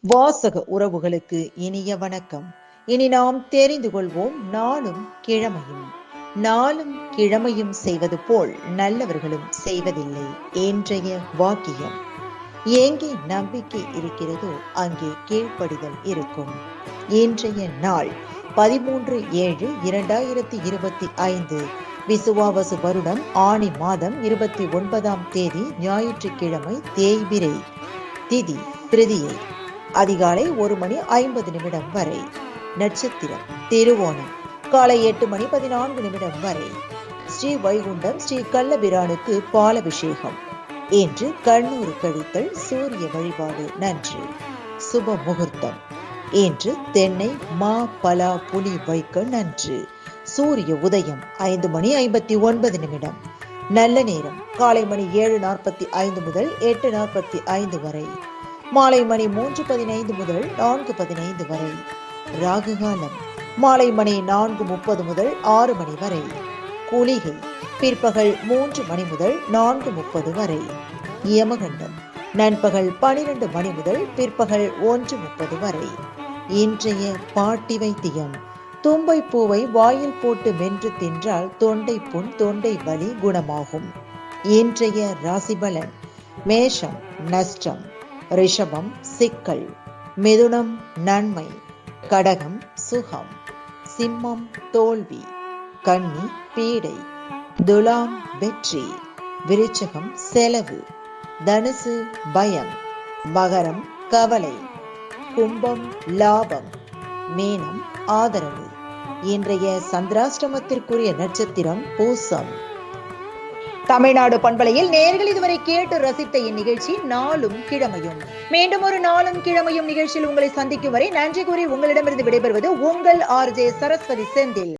வாசக உறவுகளுக்கு இனிய வணக்கம். இனி நாம் தெரிந்து கொள்வோம் நாளும் கிழமையும். நாளும் கிழமையும் செய்வது போல் நல்லவர்களும் செய்வதில்லை இன்றைய வாக்கியம். எங்கே நம்பிக்கை இருக்கிறதோ அங்கே கீழ்ப்படிதல் இருக்கும். இன்றைய நாள் 13/7/2025 விசுவாவசு வருடம் ஆணி மாதம் 29ஆம் தேதி ஞாயிற்றுக்கிழமை, தேய்பிறை திதி திருதியை, அதிகாலை 1:50 வரை. நட்சத்திரம் திருவோணம். காலை 8:14 வரை. ஸ்ரீ வைகுண்டம் ஸ்ரீ கள்ளபிரானுக்கு பாலபிஷேகம். இன்று கண்ணூர் கழித்தல் சூரிய வழிபாடு நன்று. சுப முகூர்த்தம். இன்று தென்னை மா பலா புலி வைக்க நன்று. சூரிய உதயம் 5:59. நல்ல நேரம் காலை மணி 7:45 முதல் 8:45 வரை. மாலை மணி 3:15 முதல் 4:15 வரை. ராகுகாலம் மாலை மணி 4:30 முதல் 6 மணி வரை. குளிகை பிற்பகல் 3 மணி முதல் 4:30 வரை. யமகண்டம் நண்பகல் 12 மணி முதல் பிற்பகல் 1:30 வரை. இன்றைய பாட்டி வைத்தியம். தும்பை பூவை வாயில் போட்டு மென்று தின்றால் தொண்டை புண், தொண்டை வலி குணமாகும். இன்றைய ராசிபலன். மேஷம் நஷ்டம், ரிஷபம் சிக்கல், மிதுனம் நன்மை, கடகம் சுகம், சிம்மம் தோல்வி, கன்னி பீடை, துலாம் வெற்றி, விருச்சகம் செலவு, தனுசு பயம், மகரம் கவலை, கும்பம் லாபம், மீனம் ஆதரவு. இன்றைய சந்திராஷ்டமத்திற்குரிய நட்சத்திரம் பூசம். தமிழ்நாடு பண்பலையில் நேயர்கள் இதுவரை கேட்டு ரசித்த இந்நிகழ்ச்சி நாளும் கிழமையும். மீண்டும் ஒரு நாளும் கிழமையும் நிகழ்ச்சியில் உங்களை சந்திக்கும் வரை நன்றி கூறி உங்களிடமிருந்து விடைபெறுவது உங்கள் RJ சரஸ்வதி செந்தில்.